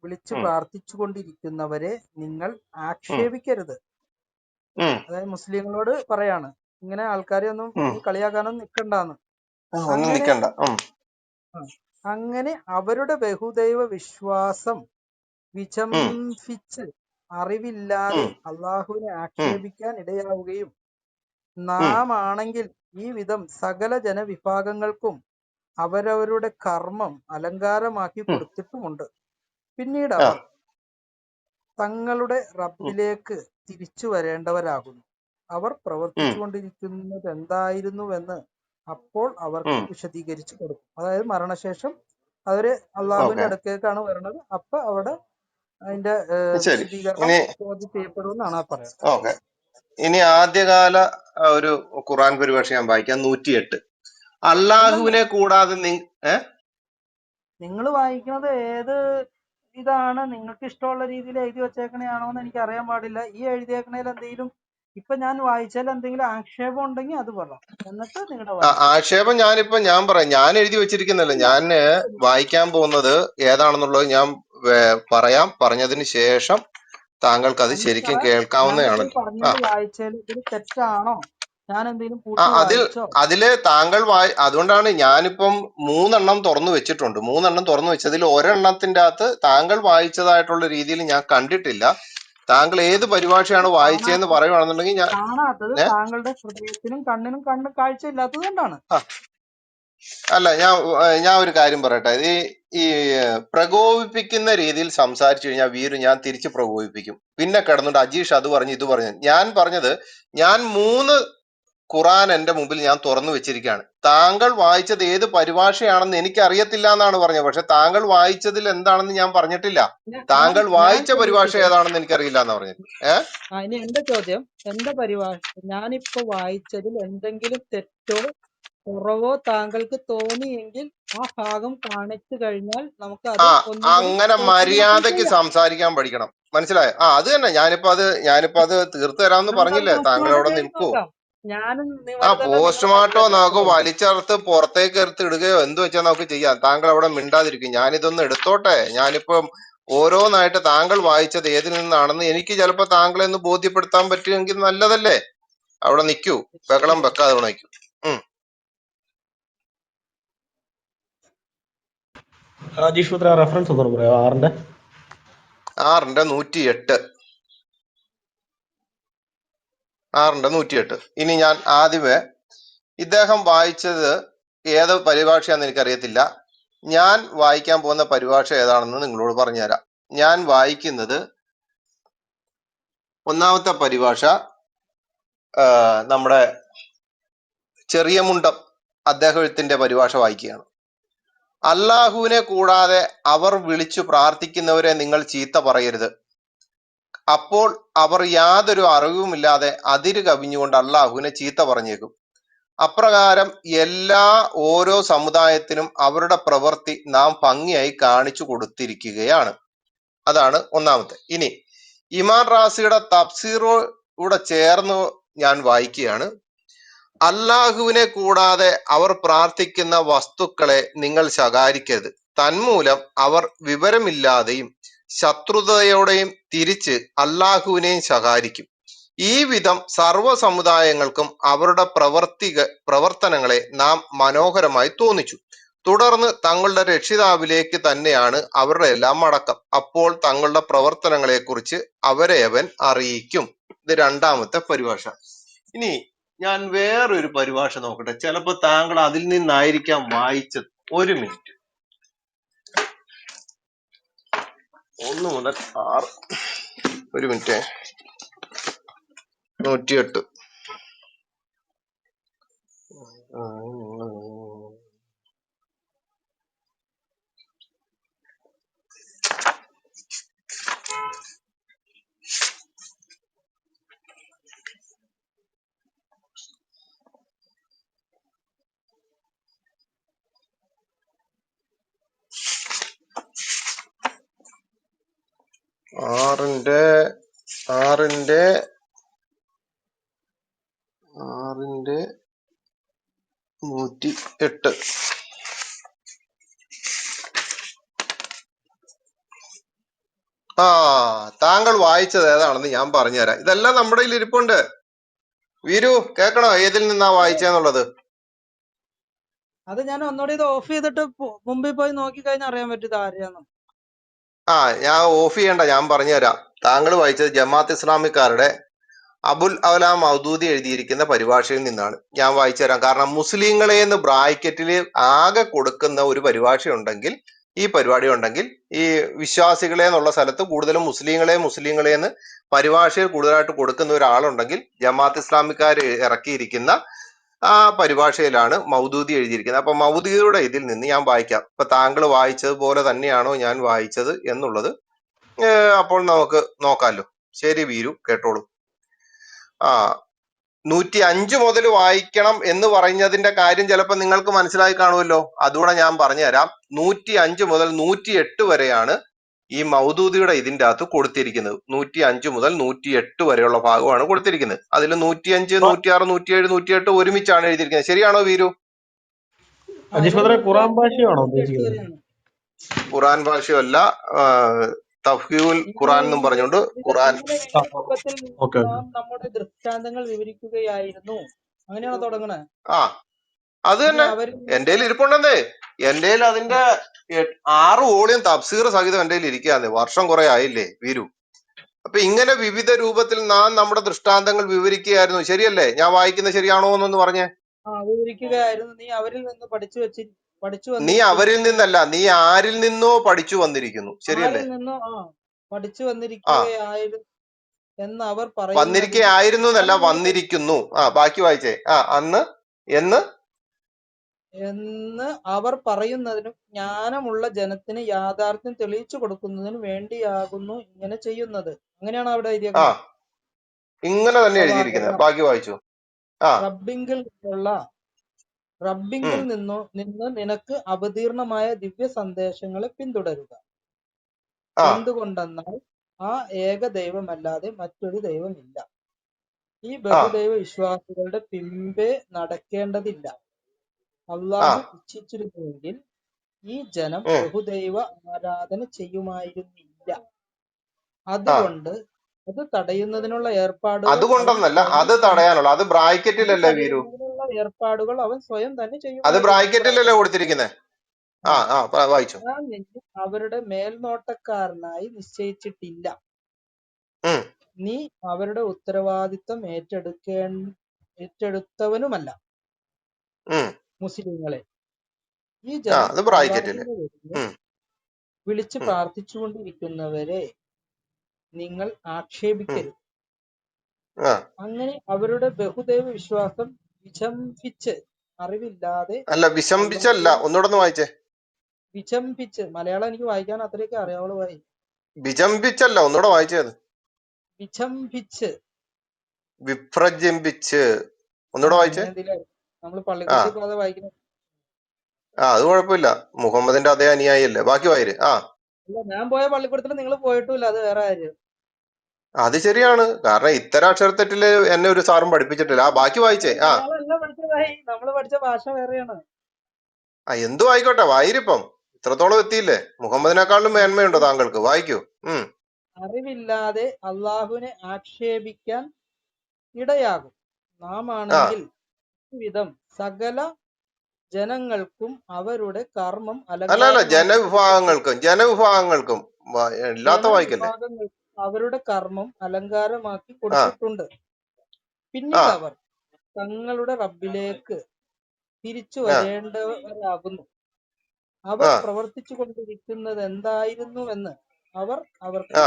വിളിച്ചു പ്രാർത്ഥിച്ചു കൊണ്ടിരിക്കുന്നവരെ നിങ്ങൾ ആക്ഷേപിക്കരുത്. അതായത് മുസ്ലിങ്ങളോട് പറയാണ്, ഇങ്ങനെ ആൾക്കാരെ ഒന്നും നീ കളിയാക്കാനൊന്നും നിൽക്കണ്ടെന്ന്. അങ്ങനെ അവരുടെ ബഹുദൈവ വിശ്വാസം വിചംഭിച്ച് അറിവില്ലാതെ അള്ളാഹുവിനെ ആക്ഷേപിക്കാൻ ഇടയാവുകയും നാം ആണെങ്കിൽ ഈ വിധം സകല ജനവിഭാഗങ്ങൾക്കും അവരവരുടെ കർമ്മം അലങ്കാരമാക്കി കൊടുത്തിട്ടുമുണ്ട്. പിന്നീട് അവർ തങ്ങളുടെ റബ്ബിലേക്ക് തിരിച്ചു വരേണ്ടവരാകുന്നു. അവർ പ്രവർത്തിച്ചുകൊണ്ടിരിക്കുന്നത് എന്തായിരുന്നുവെന്ന് അപ്പോൾ അവർക്ക് വിശദീകരിച്ചു കൊടുക്കും. അതായത് മരണശേഷം അവര് അള്ളാഹുവിന്റെ അടുക്കേക്കാണ് വരുന്നത്. അപ്പൊ അവിടെ അതിന്റെ വിശദീകരണം ചോദ്യം ചെയ്യപ്പെടുമെന്നാണ് ആ പറയുന്നത്. ഓക്കെ. ഇനി ആദ്യകാല ഒരു ഖുറാൻ പരിഭാഷ ഞാൻ വായിക്കാം. 108. അള്ളാഹുവിനെ കൂടാതെ നിങ്ങൾ വായിക്കുന്നത് ഏത് ഇതാണ്? നിങ്ങൾക്ക് ഇഷ്ടമുള്ള രീതിയിൽ എഴുതി വെച്ചേക്കണയാണോ എന്ന് എനിക്ക് അറിയാൻ പാടില്ല. ഈ എഴുതിയേക്കണേൽ എന്തെങ്കിലും ഇപ്പൊ ഞാൻ വായിച്ചാൽ എന്തെങ്കിലും ആക്ഷേപം ഉണ്ടെങ്കിൽ അത് പറയാം. എന്നിട്ട് നിങ്ങളുടെ ആക്ഷേപം ഞാൻ പറയാം. ഞാൻ എഴുതി വെച്ചിരിക്കുന്നില്ല. ഞാൻ വായിക്കാൻ പോകുന്നത് ഏതാണെന്നുള്ളത് ഞാൻ പറയാം. പറഞ്ഞതിന് ശേഷം താങ്കൾക്ക് അത് ശരിക്കും കേൾക്കാവുന്നതാണ്. തെറ്റാണോ? ഞാൻ എന്തെങ്കിലും അതില് താങ്കൾ അതുകൊണ്ടാണ് ഞാനിപ്പം 3 എണ്ണം തുറന്നു വെച്ചിട്ടുണ്ട്. 3 എണ്ണം തുറന്നു വെച്ചതിൽ ഒരെണ്ണത്തിന്റെ അകത്ത് താങ്കൾ വായിച്ചതായിട്ടുള്ള രീതിയിൽ ഞാൻ കണ്ടിട്ടില്ല. താങ്കൾ ഏത് പരിഭാഷയാണ് വായിച്ചതെന്ന് പറയുകയാണെന്നുണ്ടെങ്കിൽ കാണാത്തത് താങ്കളുടെ ഹൃദയത്തിനും കണ്ണിനും കാഴ്ച ഇല്ലാത്തത് കൊണ്ടാണ്. അല്ല, ഞാൻ ഒരു കാര്യം പറയട്ടെ. ഈ പ്രകോപിപ്പിക്കുന്ന രീതിയിൽ സംസാരിച്ചു കഴിഞ്ഞാൽ വീരു ഞാൻ തിരിച്ച് പ്രകോപിപ്പിക്കും. പിന്നെ കിടന്നുകൊണ്ട് അജീഷ് അത് പറഞ്ഞു ഇത് പറഞ്ഞു. ഞാൻ പറഞ്ഞത് ഞാൻ 3 ഖുറാൻ എന്റെ മുമ്പിൽ ഞാൻ തുറന്നു വെച്ചിരിക്കുകയാണ്. താങ്കൾ വായിച്ചത് ഏത് പരിഭാഷയാണെന്ന് എനിക്ക് അറിയത്തില്ല എന്നാണ് പറഞ്ഞത്. പക്ഷെ താങ്കൾ വായിച്ചതിൽ എന്താണെന്ന് ഞാൻ പറഞ്ഞിട്ടില്ല. ഞാൻ താങ്കൾ ഞാൻ വായിച്ച പരിഭാഷ ചോദിച്ചത് ഏതാണെന്ന് എനിക്കറിയില്ല എന്നാ പറഞ്ഞത്. ഇനി എന്റെ ചോദ്യം, എന്റെ പരിഭാഷ ഞാനിപ്പോ വായിച്ചതിൽ എന്തെങ്കിലും തെറ്റോ കുറവോ താങ്കൾക്ക് തോന്നിയെങ്കിൽ ആ ഭാഗം കാണിച്ചു കഴിഞ്ഞാൽ നമുക്ക് അത് ആ ഒന്നും കൂടി അങ്ങനെ പൂർത്തിയാക്കി മര്യാദയ്ക്ക് ചെയ്യാം. സംസാരിക്കാൻ പഠിക്കണം. മനസ്സിലായോ? അത് തന്നെ ഞാനിപ്പോ അത് തീർത്തു തരാമെന്ന് നമുക്കത് പറഞ്ഞില്ലേ. താങ്കൾ പോസ്റ്റ്മോർട്ടം അവിടെ ചെയ്ത് നിൽക്കൂ. നോക്കാം. ഞാനും ആ വെറുതെ നിങ്ങളെ പോസ്റ്റ്മോർട്ടോ പറ്റിക്കല്ല നമുക്ക് പറയുന്നത്. വലിച്ചെറുത്ത് പുറത്തേക്ക് എടുത്ത് ഇടുകയോ എന്ത് വെച്ചാൽ നമുക്ക് ചെയ്യാം. താങ്കൾ അവിടെ മിണ്ടാതിരിക്കും. ഞാനിതൊന്ന് എടുത്തോട്ടെ. ഞാനിപ്പം ഓരോന്നായിട്ട് താങ്കൾ വായിച്ചത് ഏതിൽ നിന്നാണെന്ന് എനിക്ക് ചിലപ്പോ താങ്കളെ ഒന്ന് ബോധ്യപ്പെടുത്താൻ പറ്റുമെങ്കിൽ നല്ലതല്ലേ. അവിടെ നിൽക്കൂ, ബഹളം ശരി. വെക്കാതെ അവിടെ നിൽക്കൂ. അജീഷ് പുത്ര റെഫറൻസ് ഒന്നും പറയാം 6-ന്റെ 6:108. 6:108. ഇനി ഞാൻ ആദ്യമേ ഇദ്ദേഹം വായിച്ചത് ഏത് പരിഭാഷയാണെന്ന് എനിക്കറിയത്തില്ല. ഞാൻ വായിക്കാൻ പോകുന്ന പരിഭാഷ ഏതാണെന്ന് നിങ്ങളോട് പറഞ്ഞുതരാം. ഞാൻ വായിക്കുന്നത് ഒന്നാമത്തെ പരിഭാഷ നമ്മുടെ ചെറിയ മുണ്ടം അദ്ദേഹത്തിന്റെ പരിഭാഷ വായിക്കുകയാണ്. അല്ലാഹുവിനെ കൂടാതെ അവർ വിളിച്ചു പ്രാർത്ഥിക്കുന്നവരെ നിങ്ങൾ ചീത്ത പറയരുത്. അപ്പോൾ അവർ യാതൊരു അറിവുമില്ലാതെ അതിര് കവിഞ്ഞുകൊണ്ട് അല്ലാഹുവിനെ ചീത്ത പറഞ്ഞേക്കും. അപ്രകാരം ഓരോ സമുദായത്തിനും അവരുടെ പ്രവൃത്തി നാം ഭംഗിയായി കാണിച്ചു കൊടുത്തിരിക്കുകയാണ്. അതാണ് ഒന്നാമത്തെ. ഇനി ഇമാൻ റാസിയുടെ തഫ്സീറോടെ ചേർന്ന് ഞാൻ വായിക്കുകയാണ്. അല്ലാഹുവിനെ കൂടാതെ അവർ പ്രാർത്ഥിക്കുന്ന വസ്തുക്കളെ നിങ്ങൾ ശകാരിക്കരുത്. തന്മൂലം അവർ വിവരമില്ലാതെയും ശത്രുതയോടെയും തിരിച്ച് അല്ലാഹുവിനെയും ശകാരിക്കും. ഈ വിധം സർവ്വ സമുദായങ്ങൾക്കും അവരുടെ പ്രവർത്തനങ്ങളെ നാം മനോഹരമായി തോന്നിച്ചു. തുടർന്ന് തങ്ങളുടെ രക്ഷിതാവിലേക്ക് തന്നെയാണ് അവരുടെ എല്ലാം മടക്കം. അപ്പോൾ തങ്ങളുടെ പ്രവർത്തനങ്ങളെ കുറിച്ച് അവരെ അവൻ അറിയിക്കും. ഇത് രണ്ടാമത്തെ പരിഭാഷ. ഇനി ഞാൻ വേറൊരു പരിഭാഷ നോക്കട്ടെ. ചിലപ്പോ താങ്കൾ അതിൽ നിന്നായിരിക്കാം വായിച്ചത്. 1 മിനിറ്റ്. 1 മുതൽ 6. 1 മിനിറ്റ്. 108. ആറിന്റെ 108. താങ്കൾ വായിച്ചത് ഏതാണെന്ന് ഞാൻ പറഞ്ഞുതരാം. ഇതെല്ലാം നമ്മുടെ കയ്യിൽ ഇരിപ്പുണ്ട്. വീരു കേക്കണോ ഏതിൽ നിന്നാ വായിച്ചെന്നുള്ളത്? അത് ഞാൻ ഒന്നുകൂടി ഇത് ഓഫ് ചെയ്തിട്ട് മുമ്പിൽ പോയി നോക്കി കഴിഞ്ഞാൽ അറിയാൻ പറ്റും ഇത് ആരെയാന്ന്. ഞാൻ ഓഫ് ചെയ്യണ്ട, ഞാൻ പറഞ്ഞുതരാം. താങ്കൾ വായിച്ചത് ജമാഅത്ത് ഇസ്ലാമിക്കാരുടെ അബുൽ അലാം മൗദൂദി എഴുതിയിരിക്കുന്ന പരിഭാഷയിൽ നിന്നാണ്. ഞാൻ വായിച്ചു തരാം. കാരണം മുസ്ലിങ്ങളെ എന്ന് ബ്രാക്കറ്റിൽ ആകെ കൊടുക്കുന്ന ഒരു പരിഭാഷ ഉണ്ടെങ്കിൽ, ഈ പരിപാടി ഉണ്ടെങ്കിൽ, ഈ വിശ്വാസികളെ എന്നുള്ള സ്ഥലത്ത് കൂടുതലും മുസ്ലിങ്ങളെ എന്ന് പരിഭാഷയിൽ കൂടുതലായിട്ട് കൊടുക്കുന്ന ഒരാളുണ്ടെങ്കിൽ ജമാഅത്ത് ഇസ്ലാമിക്കാർ ഇറക്കിയിരിക്കുന്ന ആ പരിഭാഷയിലാണ് മൗദൂദി എഴുതിയിരിക്കുന്നത്. അപ്പൊ മൗദൂദിയുടെ ഇതിൽ നിന്ന് ഞാൻ വായിക്കാം. ഇപ്പൊ താങ്കൾ വായിച്ചതുപോലെ തന്നെയാണോ ഞാൻ വായിച്ചത് എന്നുള്ളത് അപ്പോൾ നമുക്ക് നോക്കാമല്ലോ. ശരി വീരു, കേട്ടോളൂ. 105 മുതൽ വായിക്കണം എന്ന് പറഞ്ഞതിന്റെ കാര്യം ചിലപ്പോൾ നിങ്ങൾക്ക് മനസ്സിലായി കാണുമല്ലോ. അതുകൂടെ ഞാൻ പറഞ്ഞുതരാം. 105 മുതൽ 108 വരെയാണ് ഈ മൗദൂദിയുടെ ഇതിന്റെ അകത്ത് കൊടുത്തിരിക്കുന്നത്. 105 മുതൽ 108 വരെയുള്ള ഭാഗമാണ് കൊടുത്തിരിക്കുന്നത്. അതിൽ 105, 106, 107, 108 ഒരുമിച്ചാണ് എഴുതിയിരിക്കുന്നത്. ശരിയാണോ വീരു? അജീഷ് പുത്ര ഖുറാൻ ഭാഷയാണോ 108 ഉദ്ദേശിക്കുന്നത്? വരെയാണ്. ഖുറാൻ ഭാഷയല്ല, തഫ്ഹീഉൽ ഖുറാൻ എന്നും പറഞ്ഞുകൊണ്ട് ഖുറാൻ. എഴുതിയ രൂപത്തിൽ ഓക്കെ നാം നമ്മുടെ ദൃഷ്ടാന്തങ്ങൾ വിവരിക്കുകയായിരുന്നു. അങ്ങനെയാണോ തുടങ്ങണേ? അത് ഇനി തന്നെ അവരിൽ എന്റെ നിന്ന് ഇരിപ്പുണ്ടെന്നേ. എന്റെ അതിന്റെ 6 വോളിയം തഫ്സീർ സഹിതം എന്റെ ഇരിക്കാന്ന്. വർഷം കുറെ ആയില്ലേ വീരു. അപ്പൊ ഇങ്ങനെ വിവിധ രൂപത്തിൽ നാം നമ്മുടെ ദൃഷ്ടാന്തങ്ങൾ വിവരിക്കുകയായിരുന്നു. ശരിയല്ലേ? ഞാൻ വായിക്കുന്നത് ശരിയാണോ എന്നൊന്ന് പറഞ്ഞേ. വിവരിക്കുകയായിരുന്നു. നീ അവരിൽ നിന്ന് പഠിച്ചു പഠിച്ചു നീ വന്നിരിക്കുന്നു. അവരിൽ നിന്നല്ല, നീ ആരിൽ നിന്നോ പഠിച്ചു വന്നിരിക്കുന്നു. ശരിയല്ലേ? ആരിൽ നിന്നോ പഠിച്ചു ആ, വന്നിരിക്കുകയായിരുന്നു എന്ന് അവർ പറയുന്നതിന് വന്നിരിക്കയായിരുന്നു എന്നല്ല, ജ്ഞാനമുള്ള വന്നിരിക്കുന്നു. ബാക്കി വായിച്ചേ. അന്ന് എന്ന് എന്ന് അവർ പറയുന്നതിനും ജ്ഞാനമുള്ള ജനത്തിന് യാഥാർത്ഥ്യം തെളിയിച്ചു കൊടുക്കുന്നതിനും വേണ്ടിയാകുന്നു ഇങ്ങനെ ചെയ്യുന്നത്. അങ്ങനെയാണ് അവിടെ ആ എഴുതിയേക്കുന്നത്. ഇങ്ങനെ തന്നെ പ്രവാചക എഴുതിയിരിക്കുന്നത്. ബാക്കി വായിച്ചു. ആ റബ്ബിങ്കിൽ ഉം നിന്ന് നിനക്ക് അവതീർണമായ ദിവ്യ സന്ദേശങ്ങളെ പിന്തുടരുക. ആ എന്തുകൊണ്ടെന്നാൽ ആ ഏക ദൈവമല്ലാതെ മറ്റൊരു ദൈവമില്ല. ഈ ആ ബഹുദൈവ വിശ്വാസികളുടെ പിമ്പെ നടക്കേണ്ടതില്ല. ആ അള്ളാഹു ഇച്ഛിച്ചിരുന്നുവെങ്കിൽ ഈ ജനം ഉം ബഹുദൈവ ആരാധന ചെയ്യുമായിരുന്നില്ല. ആ അതുകൊണ്ട് അത് തടയുന്നതിനുള്ള ഏർപ്പാടുകൾ അവൻ അതുകൊണ്ടെന്നല്ല, സ്വയം അത് തടയാനുള്ള. അത് ബ്രാക്കറ്റിലല്ലേ വീരു? അവൻ സ്വയം തന്നെ അത് ചെയ്യുമായിരുന്നു. ബ്രാക്കറ്റിലല്ലേ കൊടുത്തിരിക്കുന്നത്? ആ വായിച്ചു. ഞാൻ നിന്നെ അവരുടെ മേൽനോട്ടക്കാരനായി നിശ്ചയിച്ചിട്ടില്ല. ഉം നീ അവരുടെ ഉത്തരവാദിത്തം ഏറ്റെടുത്തവനുമല്ല. ഉം മുസ്ലിങ്ങളെ, ഈ ജനം അത് ബ്രാക്കറ്റില്. അള്ളാഹുവിന്റെ പേരിൽ ഉം വിളിച്ച് ഉം പ്രാർത്ഥിച്ചുകൊണ്ടിരിക്കുന്നവരെ നിങ്ങൾ ഉം ആക്ഷേപിക്കരുത്. ആ അങ്ങനെ അവരുടെ ബഹുദൈവ വിശ്വാസം വിചംപിച്ച് അറിവില്ലാതെ അല്ല, വിശംപിച്ചല്ല. അള്ളാഹുവിനെ ഒന്നുകൂടെ ഒന്ന് വായിച്ചേ. വിചംപിച്ച്, മലയാളം എനിക്ക് വായിക്കാൻ അത്രയൊക്കെ അറിയാവുള്ളൂ ഭായി. വിജംപിച്ചല്ല, ഒന്നുകൂടെ വായിച്ചത്. വിചംപിച്ച് വിഭ്രജംപിച്ച്. ഒന്നുകൂടെ വായിച്ചേ. അങ്ങനെ എന്തെങ്കിലും നമ്മൾ ആ പള്ളിക്കൂടത്തിൽ പോകാതെ വായിക്കുന്നത്. അത് കുഴപ്പമില്ല. മുഹമ്മദിന്റെ അതേ അനുയായിയല്ലേ. ബാക്കി വായിര്. അല്ല, ഞാൻ പോയ പള്ളിക്കൂടത്തിൽ നിങ്ങൾ പോയിട്ടുമില്ല, അത് വേറെ കാര്യം. അത് ശരിയാണ്. കാരണം ഇത്തരം അക്ഷരത്തെറ്റില് എന്നെ ഒരു സാറും പഠിപ്പിച്ചിട്ടില്ല. ബാക്കി വായിച്ചേ. മലയാളം അല്ല പഠിച്ചതായി, നമ്മൾ പഠിച്ച ഭാഷ വേറെയാണ്. എന്തു ആയിക്കോട്ടെ, വായിരിപ്പം. ഇത്രത്തോളം എത്തിയില്ലേ. മുഹമ്മദിനെക്കാളും മേന്മയുണ്ടോ താങ്കൾക്ക്? വായിക്കൂ. ഉം അറിവില്ലാതെ അള്ളാഹുവിനെ ആക്ഷേപിക്കാൻ ഇടയാകും. നാം ആ ആണെങ്കിൽ വിധം സകല ജനങ്ങൾക്കും അവരുടെ കർമ്മം അല്ല, അലങ്കാരമാക്കി ജനവിഭാഗങ്ങൾക്കും ഇല്ലാത്ത വായിക്കല്ലേ. ജനവിഭാഗങ്ങൾക്ക് അവരുടെ കർമ്മം അലങ്കാരമാക്കി ആ കൊടുത്തിട്ടുണ്ട്. ആ പിന്നീട് അവർ തങ്ങളുടെ റബ്ബിലേക്ക് തിരിച്ചു ആ വരേണ്ടവരാകുന്നു. അവർ ആ പ്രവർത്തിച്ചു കൊണ്ടിരിക്കുന്നത് എന്തായിരുന്നുവെന്ന് അവർക്ക് ആ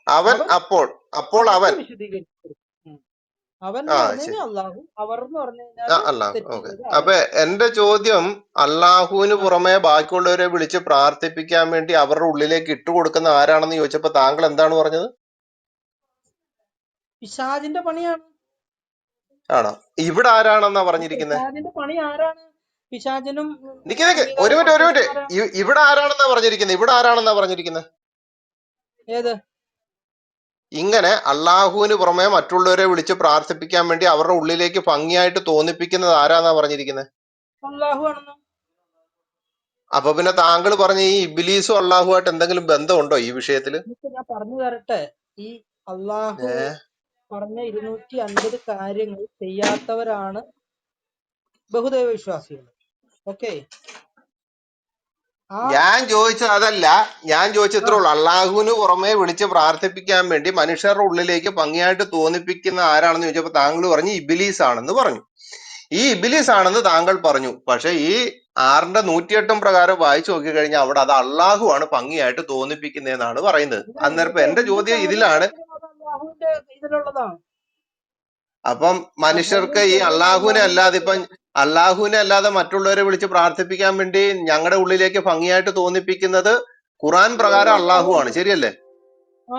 അവൻ അവർ അപ്പോൾ അവർക്ക് അവൻ വിശദീകരിച്ചു കൊടുക്കും. അവൻ എന്ന് പറഞ്ഞു ശരി. കഴിഞ്ഞാൽ അള്ളാഹു, അവർ എന്ന് പറഞ്ഞു കഴിഞ്ഞാല് അല്ലാഹു. തെറ്റ് ഓക്കെ. ചെയ്ത അപ്പൊ ആളുകൾ. എന്റെ ചോദ്യം, അള്ളാഹുവിന് ആ, പുറമെ ബാക്കിയുള്ളവരെ വിളിച്ച് പ്രാർത്ഥിപ്പിക്കാൻ വേണ്ടി അവരുടെ ഉള്ളിലേക്ക് ഇട്ടുകൊടുക്കുന്ന ആരാണെന്ന് ചോദിച്ചപ്പോ താങ്കൾ എന്താണ് പറഞ്ഞത്? പിശാചിന്റെ പണിയാണ്. ആണോ? ഇവിടെ ആരാണെന്നാ പറഞ്ഞിരിക്കുന്നത്? പിശാചിന്റെ പണി ആരാണ്? പിശാചിനും നിക്ക് ഒരു അംഗീകാരം മിനിറ്റ്, കൊടുത്തിരിക്കുന്ന ആരാണ്? ഇവിടെ ആരാണെന്നാ പറഞ്ഞിരിക്കുന്നത്? ഇവിടെ ആരാണെന്നാ പറഞ്ഞിരിക്കുന്നത്? ഏത്? ഇങ്ങനെ അള്ളാഹുവിന് പുറമെ മറ്റുള്ളവരെ വിളിച്ച് പ്രാർത്ഥിപ്പിക്കാൻ വേണ്ടി അവരുടെ ഉള്ളിലേക്ക് ഭംഗിയായിട്ട് തോന്നിപ്പിക്കുന്നത് ആരാന്നാ പറഞ്ഞിരിക്കുന്നത്? അള്ളാഹു ആണെന്ന്. അപ്പൊ പിന്നെ താങ്കൾ പറഞ്ഞ ഈ ഇബ്ലീസും അള്ളാഹുമായിട്ട് എന്തെങ്കിലും ബന്ധമുണ്ടോ ഈ വിഷയത്തില്? എന്നിട്ട് ഞാൻ പറഞ്ഞു തരട്ടെ. ഈ അള്ളാഹു ഏ പറഞ്ഞ 250 കാര്യങ്ങൾ ചെയ്യാത്തവരാണ് ബഹുദൈവ വിശ്വാസികൾ. ഓക്കെ. ആ ഞാൻ ചോദിച്ചത് അതല്ല. ഞാൻ ചോദിച്ചത് ആ ഇത്രേ ഉള്ളൂ. അള്ളാഹുവിന് പുറമെ വിളിച്ച് പ്രാർത്ഥിപ്പിക്കാൻ വേണ്ടി മനുഷ്യരുടെ ഉള്ളിലേക്ക് ഭംഗിയായിട്ട് തോന്നിപ്പിക്കുന്ന ആരാണെന്ന് ചോദിച്ചപ്പോ താങ്കൾ പറഞ്ഞു ഇബിലീസ് ആണെന്ന് പറഞ്ഞു. ഈ ഇബിലീസ് ആണെന്ന് താങ്കൾ പറഞ്ഞു. പക്ഷെ ഈ 6ന്റെ 108 പ്രകാരം വായിച്ചു നോക്കി കഴിഞ്ഞാൽ അവിടെ അത് അള്ളാഹു ആണ് ഭംഗിയായിട്ട് തോന്നിപ്പിക്കുന്നതെന്നാണ് പറയുന്നത്. ഇല്ല, അന്നേരം ഇപ്പൊ ഇത് എന്റെ എന്ത് ചോദ്യം ഇതിലാണ്. സാധനമാണെങ്കിലും അത് അള്ളാഹുവിന്റെ ഇതിലുള്ളതാണ്. അപ്പം മനുഷ്യർക്ക് ഈ അള്ളാഹുവിനെ അല്ലാതെ മറ്റുള്ളവരെ വിളിച്ച് പ്രാർത്ഥിപ്പിക്കാൻ വേണ്ടി ഞങ്ങളുടെ ഉള്ളിലേക്ക് ഭംഗിയായിട്ട് തോന്നിപ്പിക്കുന്നത് ഖുറാൻ പ്രകാരം അള്ളാഹു ആണ്. ശരിയല്ലേ? ആ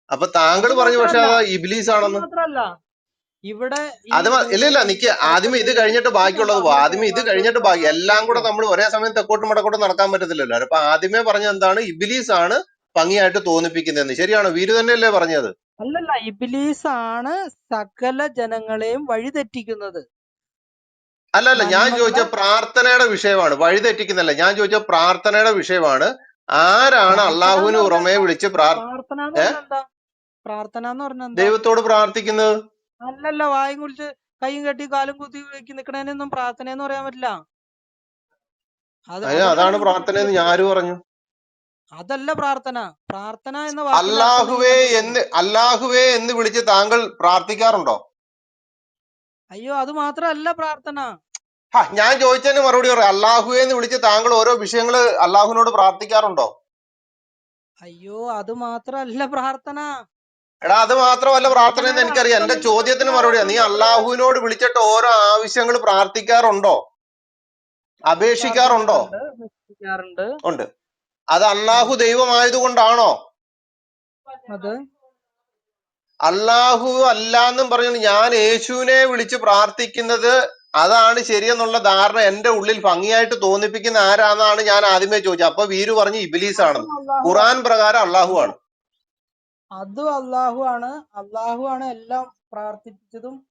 അപ്പൊ താങ്കൾ അത് പറഞ്ഞു പക്ഷെ മാത്രല്ല, അത് ഇബ്ലീസ് ആണെന്ന്. ഇവിടെ ഈ ഇല്ല, നിക്ക്. ആദ്യമേ ഇത് കഴിഞ്ഞിട്ട് ബാക്കിയുള്ളത് പോ. ആദ്യമേ ഇത് കഴിഞ്ഞിട്ട് ബാക്കി എല്ലാം കൂടെ നമ്മൾ ഒരേ സമയം തെക്കോട്ടും വടക്കോട്ടും നടക്കാൻ പറ്റത്തില്ലല്ലോ. അപ്പൊ ആദ്യമേ പറഞ്ഞത് എന്താണ്? ഇബ്ലീസ് ആണ് ഭംഗിയായിട്ട് തോന്നിപ്പിക്കുന്നതെന്ന്. ശരിയാണോ? വീര് തന്നെയല്ലേ പറഞ്ഞത്? അല്ലല്ല, ഇബ്ലീസ് ആണ് സകല ജനങ്ങളെയും വഴിതെറ്റിക്കുന്നത്. അല്ല, ഞാൻ ചോദിച്ച നന്മകളെ പ്രാർത്ഥനയുടെ വിഷയമാണ്. വഴിതെറ്റിക്കുന്നല്ല. ഞാൻ ചോദിച്ച പ്രാർത്ഥനയുടെ വിഷയമാണ്. ആരാണ് പ്രാർത്ഥന എന്ന് അള്ളാഹുവിന് പറഞ്ഞ പുറമെ എന്താ? വിളിച്ച് പ്രാർത്ഥന എന്ന് പറഞ്ഞ എന്താ? പ്രാർത്ഥന എന്ന് പറഞ്ഞ എന്താ? ദൈവത്തോട് പ്രാർത്ഥിക്കുന്നത്? അല്ലല്ല, വായും കുളിച്ച് കൈയും കെട്ടി കാലും കുത്തി നിക്കണേനൊന്നും പ്രാർത്ഥന എന്ന് പറയാൻ പറ്റില്ല. അതിനാണ് അതാണ് നിങ്ങൾക്ക് പ്രാർത്ഥന എന്ന് തെറ്റിദ്ധരിച്ചത്. ഞാനും പറഞ്ഞു. അതല്ല പ്രാർത്ഥന. പ്രാർത്ഥന എന്ന വാക്കിന്റെ അർത്ഥം നിങ്ങൾ കണ്ടുപിടിക്കണം. അല്ലാഹുവേ എന്ന് വിളിച്ച് താങ്കൾ പ്രാർത്ഥിക്കാറുണ്ടോ? അയ്യോ, അത് മാത്രമല്ല പ്രാർത്ഥന. ഞാൻ ചോദിച്ചതിന് മറുപടി പറയാം. അള്ളാഹുവെ എന്ന് വിളിച്ച് താങ്കൾ ഓരോ വിഷയങ്ങള് അള്ളാഹുവിനോട് പ്രാർത്ഥിക്കാറുണ്ടോ? അയ്യോ അത് മാത്രല്ല പ്രാർത്ഥന. എടാ അത് മാത്രമല്ല പ്രാർത്ഥന എന്ന് പ്രാർത്ഥനയുടെ എനിക്കറിയാം. അർത്ഥം എന്റെ നിങ്ങൾക്ക് ചോദ്യത്തിന് മറുപടിയാ. നീ മനസ്സിലാവാത്തോണ്ട് ഉള്ള കാര്യം. അള്ളാഹുവിനോട് വിളിച്ചിട്ട് ഓരോ ആവശ്യങ്ങൾ പ്രാർത്ഥിക്കാറുണ്ടോ? അപേക്ഷിക്കാറുണ്ടോ? പ്രാർത്ഥിക്കാറുണ്ട്, നിശ്ചയിക്കാറുണ്ട്. ഉണ്ട്. അത് അള്ളാഹു ദൈവമായതുകൊണ്ടാണോ? അത് അള്ളാഹു അല്ലാന്നും പറഞ്ഞു ഞാൻ യേശുവിനെ വിളിച്ച് പ്രാർത്ഥിക്കുന്നത് അതാണ് ശരിയെന്നുള്ള ധാരണ എന്റെ ഉള്ളിൽ ഭംഗിയായിട്ട് തോന്നിപ്പിക്കുന്ന ആരാന്നാണ് ഞാൻ ആദ്യമേ ചോദിച്ചത്. അപ്പൊ വീരു പറഞ്ഞു ഇബിലീസ് അതും ആണെന്ന്. അള്ളാഹു ആണ്. ഖുറാൻ പ്രകാരം അള്ളാഹു ആണ്. അതും അള്ളാഹു ആണ്. അള്ളാഹു ആണ് എല്ലാം പ്രാർത്ഥിപ്പിച്ചതും